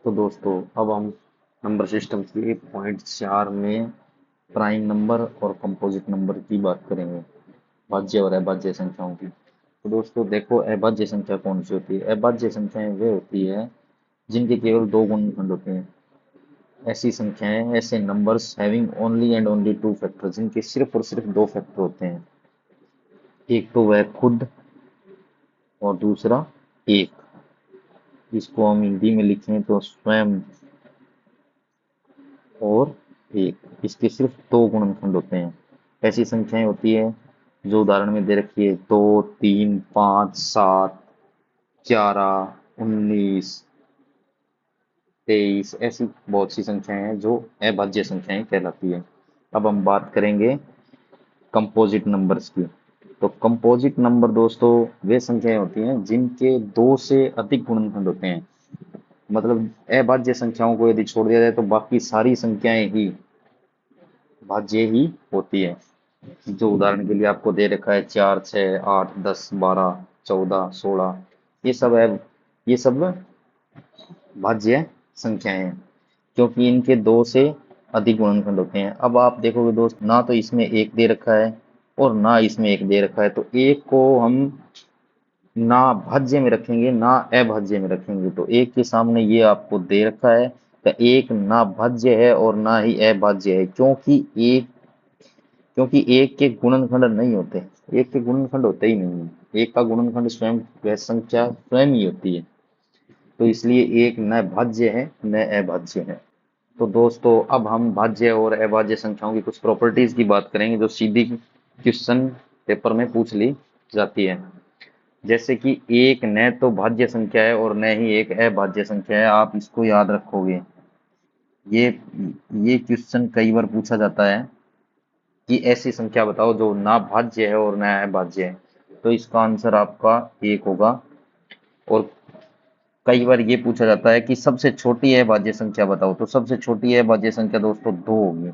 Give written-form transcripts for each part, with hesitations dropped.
तो दोस्तों अब हम नंबर सिस्टम के पॉइंट 4 में प्राइम नंबर और कंपोजिट नंबर की बात करेंगे, भाज्य और अभाज्य संख्याओं की। तो दोस्तों देखो, अभाज्य संख्या कौन सी होती है? अभाज्य संख्याएं वे होती है जिनके केवल दो गुणनखंड होते हैं। ऐसी संख्याएं, ऐसे numbers having only and only two factor, जिनके सिर्फ और सिर्फ दो फैक्टर होते हैं। एक तो वह खुद और दूसरा एक। इसको हम हिंदी में लिखें तो स्वयं और एक। इसके सिर्फ दो गुणनखंड होते हैं। ऐसी संख्याएं होती है जो उदाहरण में दे रखी है: 2, 3, 5, 7, 11, 19, 23। ऐसी बहुत सी संख्याएं हैं जो अभाज्य संख्याएं कहलाती है। अब हम बात करेंगे कंपोजिट नंबर्स की। तो कंपोजिट नंबर दोस्तों वे संख्याएं होती हैं जिनके दो से अधिक गुणनखंड होते हैं। मतलब अभाज्य संख्याओं को यदि छोड़ दिया जाए तो बाकी सारी संख्याएं ही भाज्य ही होती है। जो उदाहरण के लिए आपको दे रखा है: 4, 6, 8, 10, 12, 14, 16। ये सब है, ये सब भाज्य संख्याएं हैं क्योंकि इनके दो से अधिक गुणनखंड होते हैं। अब आप देखोगे दोस्त, ना तो इसमें एक दे रखा है और ना इसमें एक दे रखा है, तो एक को हम ना भाज्य में रखेंगे ना अभाज्य में रखेंगे। तो एक के सामने ये आपको दे रखा है तो एक ना भाज्य है और ना ही अभाज्य है, क्योंकि एक के गुणनखंड नहीं होते। एक के गुणनखंड होते ही नहीं है। एक का गुणनखंड स्वयं, वह संख्या स्वयं ही होती है। तो इसलिए एक न भाज्य है न अभाज्य है। तो दोस्तों अब हम भाज्य और अभाज्य संख्याओं की कुछ प्रॉपर्टीज की बात करेंगे जो सीधी क्वेश्चन पेपर में पूछ ली जाती है। जैसे कि एक न तो भाज्य संख्या है और न ही एक अभाज्य संख्या है। आप इसको याद रखोगे। ये ये क्वेश्चन कई बार पूछा जाता है कि ऐसी संख्या बताओ जो ना भाज्य है और ना अभाज्य है। तो इसका आंसर आपका एक होगा। और कई बार ये पूछा जाता है कि सबसे छोटी अभाज्य संख्या बताओ, तो सबसे छोटी अभाज्य संख्या दोस्तों दो होगी।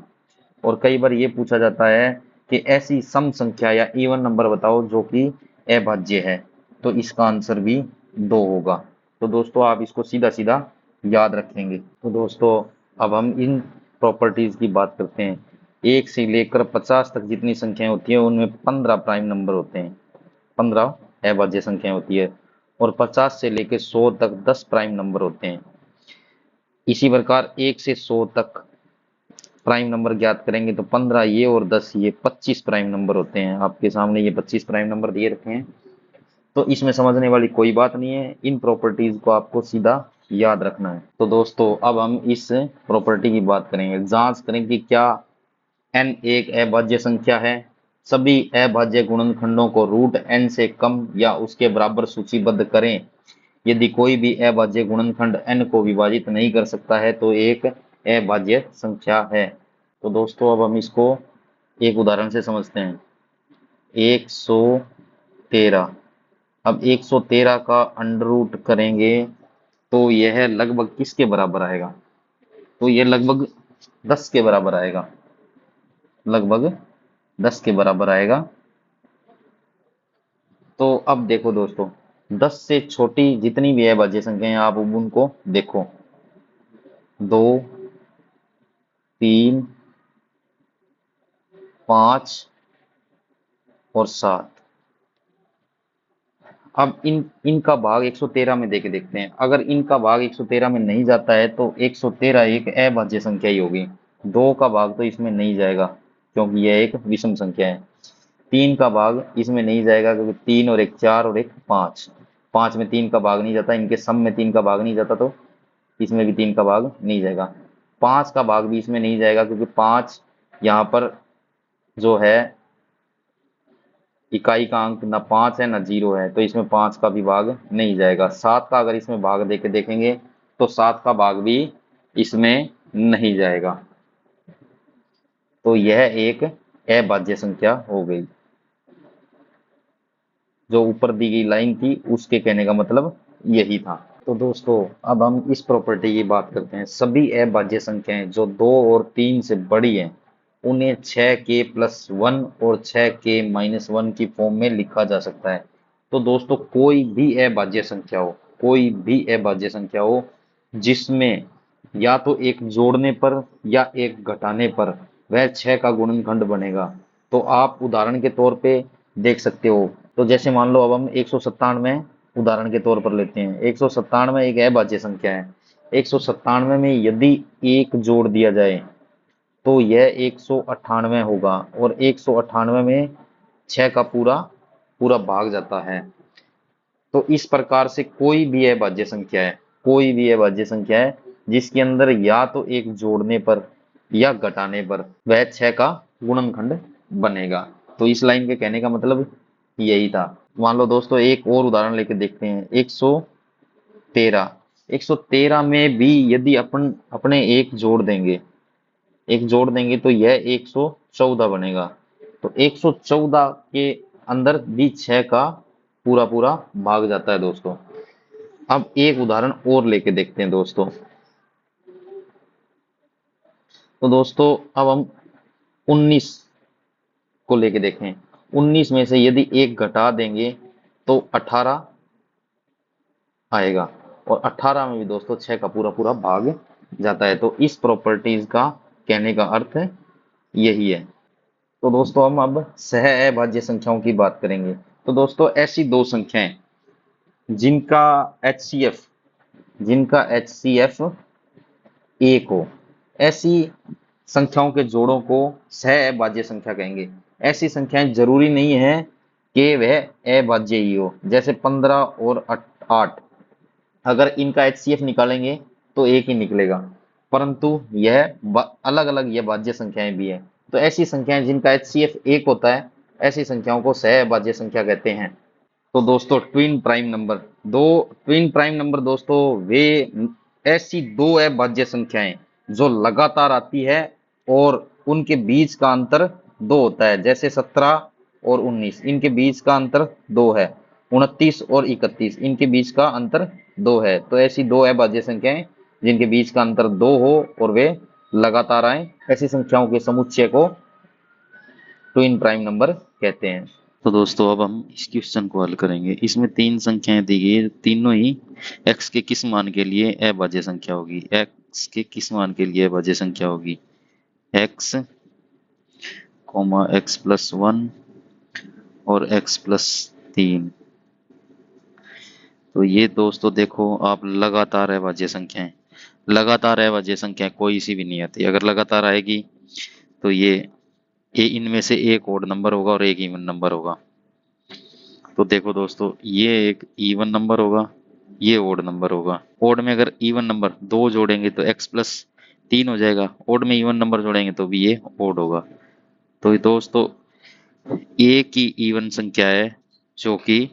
और कई बार ये पूछा जाता है कि ऐसी सम संख्या या इवन नंबर बताओ जो कि अभाज्य है, तो इसका आंसर भी दो होगा। तो दोस्तों आप इसको सीधा सीधा याद रखेंगे। तो दोस्तों अब हम इन प्रॉपर्टीज की बात करते हैं। एक से लेकर 50 तक जितनी संख्याएं होती हैं उनमें 15 प्राइम नंबर होते हैं, 15 अभाज्य संख्याएं होती है। और 50 से लेकर 100 तक 10 प्राइम नंबर होते हैं। इसी प्रकार 1 से 100 तक प्राइम नंबर ज्ञात करेंगे तो 15 ये और 10 ये 25 प्राइम नंबर होते हैं। आपके सामने ये 25 प्राइम नंबर दिए रखे हैं। तो इसमें समझने वाली कोई बात नहीं है। इन प्रॉपर्टीज को आपको सीधा याद रखना है। तो दोस्तों अब हम इस प्रॉपर्टी की बात करेंगे, जांच करें कि क्या n एक अभाज्य संख्या है। सभी अभाज्य गुणनखंडों को रूट n से कम या उसके बराबर सूचीबद्ध करें। यदि कोई भी अभाज्य गुणनखंड n को विभाजित नहीं कर सकता है तो एक अभाज्य संख्या है। तो दोस्तों अब हम इसको एक उदाहरण से समझते हैं। 113। अब 113 का अंडर रूट करेंगे तो यह लगभग किसके बराबर आएगा? तो यह लगभग 10 के बराबर आएगा, लगभग 10 के बराबर आएगा। तो अब देखो दोस्तों, 10 से छोटी जितनी भी अभाज्य संख्याएं आप अब उनको देखो: 2, 3, 5 और 7। अब इनका भाग 113 में देके देखते हैं। अगर इनका भाग 113 में नहीं जाता है तो 113 एक अभाज्य संख्या ही होगी। 2 का भाग तो इसमें नहीं जाएगा क्योंकि यह एक विषम संख्या है। 3 का भाग इसमें नहीं जाएगा क्योंकि 3 और एक 4 और एक 5। 5 में 3 का भाग नहीं जाता, इनके सम में 3 का भाग नहीं जाता, तो इसमें भी 3 का भाग नहीं जाएगा। 5 का भाग भी इसमें नहीं जाएगा क्योंकि 5 यहाँ पर जो है इकाई का अंक ना 5 है ना 0 है, तो इसमें 5 का भी भाग नहीं जाएगा। 7 का अगर इसमें भाग देके देखेंगे तो 7 का भाग भी इसमें नहीं जाएगा। तो यह एक अभाज्य संख्या हो गई। जो ऊपर दी गई लाइन थी उसके कहने का मतलब यही था। तो दोस्तों अब हम इस प्रॉपर्टी की बात करते हैं। सभी अभाज्य संख्याएं जो 2 और 3 से बड़ी हैं उन्हें 6k+1 और 6k-1 की फॉर्म में लिखा जा सकता है। तो दोस्तों कोई भी अभाज्य संख्या हो, कोई भी अभाज्य संख्या हो, जिसमें या तो एक जोड़ने पर या एक घटाने पर वह 6 का गुणनखंड बनेगा। तो आप उदाहरण के तौर पे देख सकते हो। तो जैसे मान लो अब हम 197 उदाहरण के तौर पर लेते हैं। 197 एक अभाज्य संख्या है। 197 में यदि एक जोड़ दिया जाए तो यह 198 होगा, और 198 में 6 का पूरा पूरा भाग जाता है। तो इस प्रकार से कोई भी अभाज्य संख्या है जिसके अंदर या तो एक जोड़ने पर या घटाने पर वह 6 का गुणनखंड बनेगा। तो इस लाइन के कहने का मतलब यही था। मान लो दोस्तों एक और उदाहरण लेके देखते हैं। 113। 113 में भी यदि अपन अपने एक जोड़ देंगे तो यह 114 बनेगा। तो 114 के अंदर भी 6 का पूरा पूरा भाग जाता है दोस्तों। अब एक उदाहरण और लेके देखते हैं दोस्तों। तो दोस्तों अब हम 19 को लेके देखें। 19 में से यदि एक घटा देंगे तो 18 आएगा, और 18 में भी दोस्तों 6 का पूरा पूरा भाग जाता है। तो इस प्रॉपर्टीज का कहने का अर्थ यही है। तो दोस्तों हम अब सह अभाज्य संख्याओं की बात करेंगे। तो दोस्तों ऐसी दो संख्याएं जिनका एचसीएफ एक हो, ऐसी संख्याओं के जोड़ों को सह अभाज्य संख्या कहेंगे। ऐसी संख्याएं जरूरी नहीं है कि वह अभाज्य ही हो। जैसे 15 और 8, अगर इनका एचसीएफ निकालेंगे तो एक ही निकलेगा, परंतु यह अलग अलग ये भाज्य संख्याएं भी है। तो ऐसी संख्याएं जिनका एचसीएफ एक होता है, ऐसी संख्याओं को सह अभाज्य संख्या कहते हैं। तो दोस्तों ट्विन प्राइम नंबर दोस्तों वे ऐसी दो अभाज्य संख्याएं जो लगातार आती है और उनके बीच का अंतर 2 होता है। जैसे 17 और 19, इनके बीच का अंतर 2 है। 29 और 31, इनके बीच का अंतर 2 है। तो ऐसी दो अभाज्य संख्याएं जिनके बीच का अंतर 2 हो और वे लगातार आए, ऐसी संख्याओं के समुच्चय को ट्विन प्राइम नंबर कहते हैं। तो दोस्तों अब हम इस क्वेश्चन को हल करेंगे। इसमें 3 संख्याएं दी गई है, तीनों ही x के किस मान के लिए अभाज्य संख्या होगी। x के किस मान के लिए अभाज्य संख्या होगी? x, x+1 और x+3। तो ये दोस्तों देखो आप लगातार अभाज्य संख्याएं, लगातार अभाज्य संख्याएं कोई सी भी नहीं आती। अगर लगातार आएगी तो ये इनमें से एक ओड नंबर होगा और एक इवन नंबर होगा। तो देखो दोस्तों ये एक इवन नंबर होगा, ये ओड नंबर होगा। ओड में अगर इवन नंबर 2 जोड़ेंगे तो x+3 हो जाएगा। ओड में इवन नंबर जोड़ेंगे तो भी ये ओड होगा। तो ये दोस्तों एक ही इवन संख्या है जो कि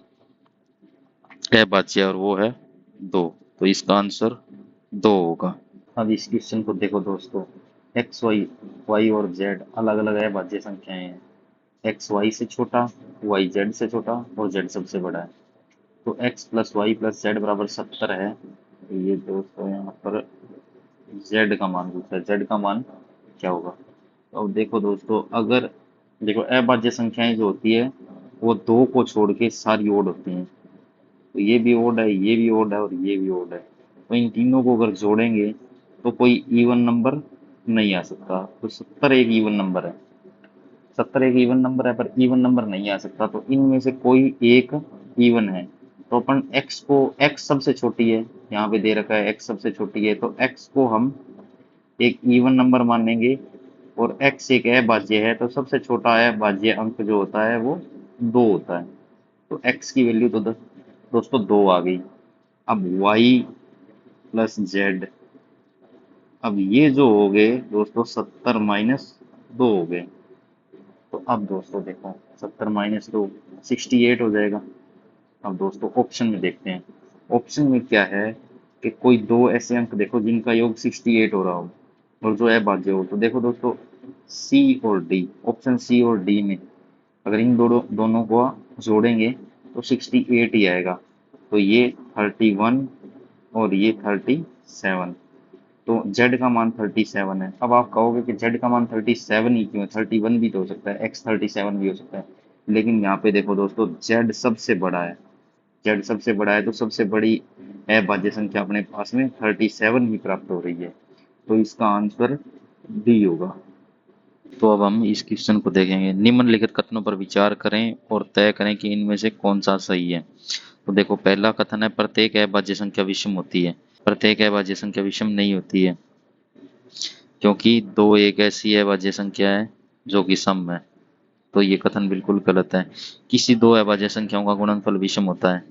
अभाज्य, और वो है 2। तो इसका आंसर 2 होगा। अब इस क्वेश्चन को देखो दोस्तों, एक्स वाई और जेड अलग अलग अभाज्य संख्याएं हैं। एक्स वाई से छोटा, वाई जेड से छोटा और जेड सबसे बड़ा है। तो x+y+z बराबर 70 है। तो ये दोस्तों यहाँ पर z का मान पूछा है, z का मान क्या होगा। तो अब देखो दोस्तों, अगर देखो अभाज्य संख्याएं जो होती है वो 2 को छोड़ के सारी ओड होती हैं। तो ये भी ओड है, ये भी ओड है और ये भी ओड है। तो इन तीनों को अगर जोड़ेंगे तो कोई इवन नंबर नहीं आ सकता। तो 70 एक इवन नंबर है, 70 एक इवन नंबर है, पर इवन नंबर नहीं आ सकता। तो इनमें से कोई एक इवन है। तो अपन x सबसे छोटी है, यहाँ पे दे रखा है x सबसे छोटी है, तो x को हम एक इवन नंबर मानेंगे। और x एक अभाज्य है, तो सबसे छोटा अभाज्य अंक जो होता है वो 2 होता है। तो x की वैल्यू तो दोस्तों 2 आ गई। अब y+z, अब ये जो हो गए दोस्तों 70-2 हो गए। तो अब दोस्तों देखो 70-2 68 हो जाएगा। अब दोस्तों ऑप्शन में देखते हैं। ऑप्शन में क्या है कि कोई दो ऐसे अंक देखो जिनका योग 68 हो रहा हो और जो अभाज्य हो। तो देखो दोस्तों सी और डी, ऑप्शन सी और डी में अगर इन दोनों को जोड़ेंगे तो 68 ही आएगा। तो ये 31 और ये 37। तो z का मान 37 है। अब आप कहोगे कि z का मान 37 ही क्यों है, 31 भी तो हो सकता है, x 37 भी हो सकता है। लेकिन यहाँ पे देखो दोस्तों z सबसे बड़ा है। जेड सबसे बड़ा है तो सबसे बड़ी अभाज्य संख्या अपने पास में 37 ही प्राप्त हो रही है, तो इसका आंसर डी होगा। तो अब हम इस क्वेश्चन को देखेंगे। निम्नलिखित कथनों पर विचार करें और तय करें कि इनमें से कौन सा सही है। तो देखो, पहला कथन है प्रत्येक अभाज्य संख्या विषम होती है। प्रत्येक अभाज्य संख्या विषम नहीं होती है, क्योंकि दो एक ऐसी अभाज्य संख्या है जो कि सम है। तो ये कथन बिल्कुल गलत है। किसी दो अभाज्य संख्याओं का गुणनफल विषम होता है?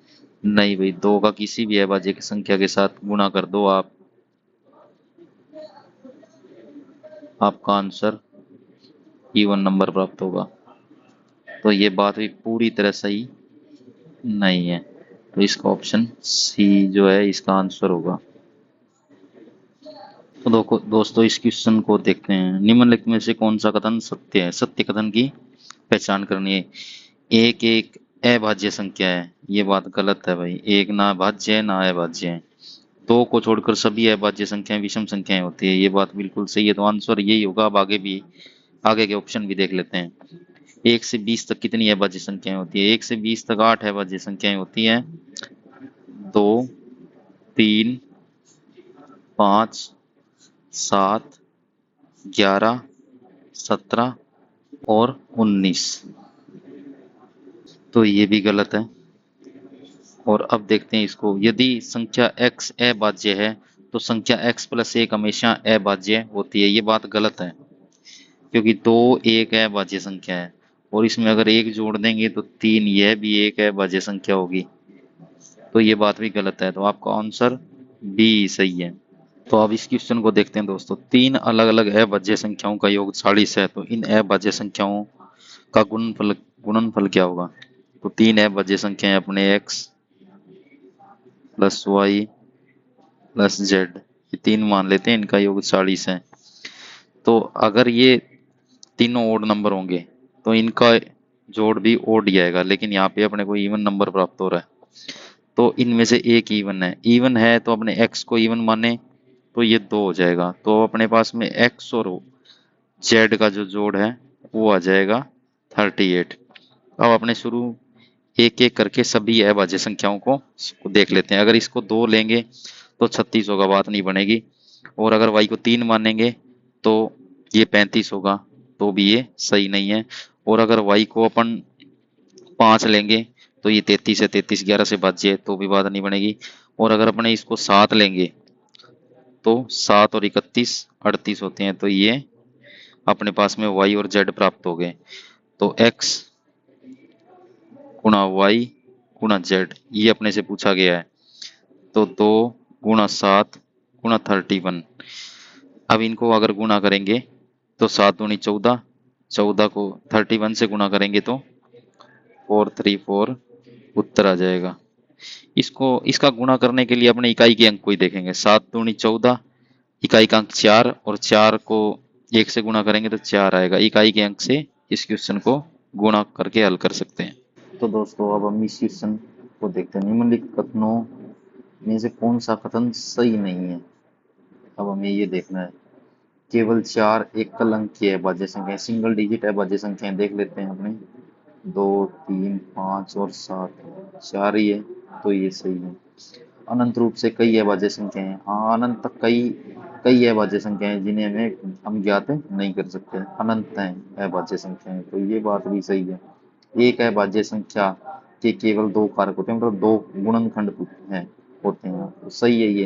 नहीं भाई, दो का किसी भी अभाज्य संख्या के साथ गुणा कर दो आप, आपका आंसर इवन नंबर प्राप्त होगा। तो ये बात भी पूरी तरह सही नहीं है, तो इसका ऑप्शन सी जो है इसका आंसर होगा। तो दोस्तों, इस क्वेश्चन को देखते हैं। निम्नलिखित में से कौन सा कथन सत्य है? सत्य कथन की पहचान करनी है। एक एक अभाज्य संख्या है, ये बात गलत है भाई। एक ना भाज्य है ना अभाज्य है। दो को छोड़कर सभी अभाज्य संख्याएं विषम संख्याएं होती है, ये बात बिल्कुल सही है। तो आंसर यही होगा। अब आगे के ऑप्शन भी देख लेते हैं। 1 से 20 तक कितनी अभाज्य संख्याएं होती है? 1 से 20 तक 8 अभाज्य संख्याएं होती हैं। 2, 3, 5, 7, 11, 17 और 19। तो ये भी गलत है। और अब देखते हैं इसको। यदि संख्या x अभाज्य है तो संख्या x+1 हमेशा अभाज्य होती है, ये बात गलत है। क्योंकि दो एक अभाज्य संख्या है और इसमें अगर एक जोड़ देंगे तो 3, यह भी एक अभाज्य संख्या होगी, तो ये बात भी गलत है। तो आपका आंसर बी सही है। तो अब इस क्वेश्चन को देखते हैं दोस्तों। तीन अलग अलग अभाज्य संख्याओं का योग 40 है, तो इन अभाज्य संख्याओं का गुणनफल गुणनफल क्या होगा? तो तीन अभाज्य संख्याएं अपने x plus Y plus Z, ये तीन मान लेते हैं, इनका योग 40 है। तो अगर ये तीनों ओड नंबर होंगे तो इनका जोड़ भी ओड ही आएगा, लेकिन यहाँ पे अपने को इवन नंबर प्राप्त हो रहा है। तो इनमें से एक इवन है तो अपने x को इवन माने, तो ये 2 हो जाएगा। तो अपने पास में x और z का जो जोड़ है वो आ जाएगा 38। अब अपने शुरू एक एक करके सभी अभाज्य संख्याओं को देख लेते हैं। अगर इसको 2 लेंगे तो 36 होगा, बात नहीं बनेगी। और अगर y को 3 मानेंगे तो ये 35 होगा, तो भी ये सही नहीं है। और अगर y को अपन 5 लेंगे तो ये 33 है, 33 11 से भाज्य है, तो भी बात नहीं बनेगी। और अगर अपने इसको 7 लेंगे तो 7 और 31 38 होते हैं, तो ये अपने पास में y और z प्राप्त हो गए। तो x गुणा y गुणा z ये अपने से पूछा गया है। तो 2 गुणा 7 गुणा 31। अब इनको अगर गुणा करेंगे तो 7 दूनी 14, 14 को 31 से गुणा करेंगे तो 434 उत्तर आ जाएगा। इसका गुणा करने के लिए अपने इकाई के अंक को ही देखेंगे। 7 दूनी 14, इकाई का अंक 4, और 4 को 1 से गुणा करेंगे तो 4 आएगा। इकाई के अंक से इस क्वेश्चन को गुणा करके हल कर सकते हैं। तो दोस्तों, अब हम इस क्वेश्चन को देखते हैं। निम्नलिखित कथनों में से कौन सा कथन सही नहीं है? अब हमें ये देखना है। केवल 4 एकल अंक की अभाज्य संख्या, सिंगल डिजिट अभाज्य संख्याएं देख लेते हैं अपने। 2, 3, 5 और 7, 4 ही है, तो ये सही है। अनंत रूप से कई अभाज्य संख्याएं हैं। हाँ, अनंत तक कई कई अभाज्य संख्याएं जिन्हें हम ज्ञात नहीं कर सकते, अनंत हैं अभाज्य संख्याएं, तो ये बात भी सही है। एक अभाज्य संख्या के केवल 2 कारक होते हैं, मतलब 2 गुणनखंड होते हैं, तो सही है ये।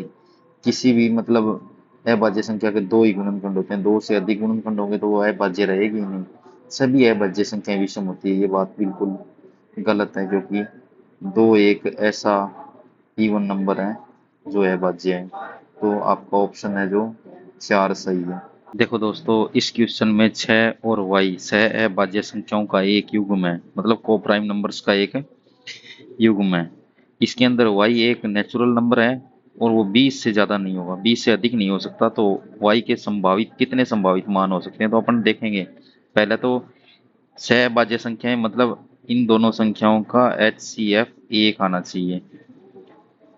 किसी भी मतलब अभाज्य संख्या के 2 ही गुणनखंड होते हैं, 2 से अधिक गुणनखंड होंगे तो वो अभाज्य रहेगी ही नहीं। सभी अभाज्य संख्याएं विषम होती है, ये बात बिल्कुल गलत है, क्योंकि 2 एक ऐसा इवन नंबर है जो अभाज्य है। तो आपका ऑप्शन है जो 4 सही है। देखो दोस्तों, इस क्वेश्चन में 6 और y सह अभाज्य संख्याओं का एक युग्म है, मतलब को प्राइम नंबर्स का एक युग्म है। इसके अंदर y एक नेचुरल नंबर है और वो 20 से ज्यादा नहीं होगा, 20 से अधिक नहीं हो सकता। तो y के संभावित कितने संभावित मान हो सकते हैं? तो अपन देखेंगे। पहले तो सह अभाज्य संख्याएं, मतलब इन दोनों संख्याओं का HCF 1 आना चाहिए।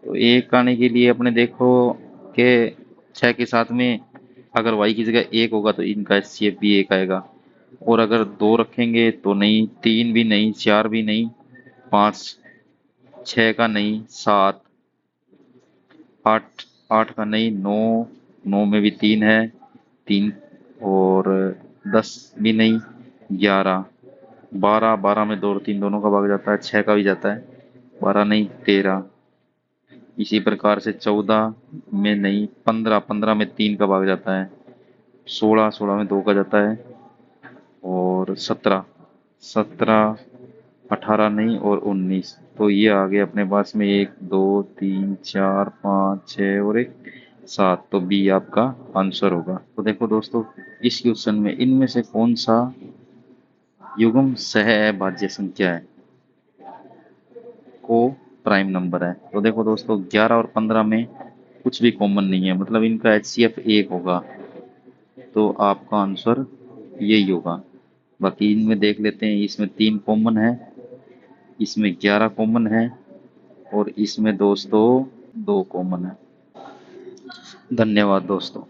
तो 1 आने के लिए अपने देखो कि 6 के साथ में अगर y की जगह 1 होगा तो इनका HCF भी 1 आएगा। और अगर 2 रखेंगे तो नहीं, 3 भी नहीं, 4 भी नहीं, 5 6 का नहीं 7, 8 8 का नहीं 9, 9 में भी 3 है, 3 और 10 भी नहीं 11, 12, 12 में 2 और 3 दोनों का भाग जाता है, 6 का भी जाता है, 12 नहीं 13, इसी प्रकार से 14 में नहीं 15, 15 में 3 का भाग जाता है, 16, 16 में 2 का जाता है और 17, 17, 18 नहीं और 19। तो ये आ गए अपने पास में 1, 2, 3, 4, 5, 6 और 1, 7। तो बी आपका आंसर होगा। तो देखो दोस्तों, इस क्वेश्चन में इनमें से कौन सा युग्म सह अभाज्य संख्या है, को प्राइम नंबर है। तो देखो दोस्तों, 11 और 15 में कुछ भी कॉमन नहीं है, मतलब इनका एचसीएफ 1 होगा, तो आपका आंसर यही होगा। बाकी इनमें देख लेते हैं, इसमें 3 कॉमन है, इसमें 11 कॉमन है और इसमें दोस्तों 2 कॉमन है। धन्यवाद दोस्तों।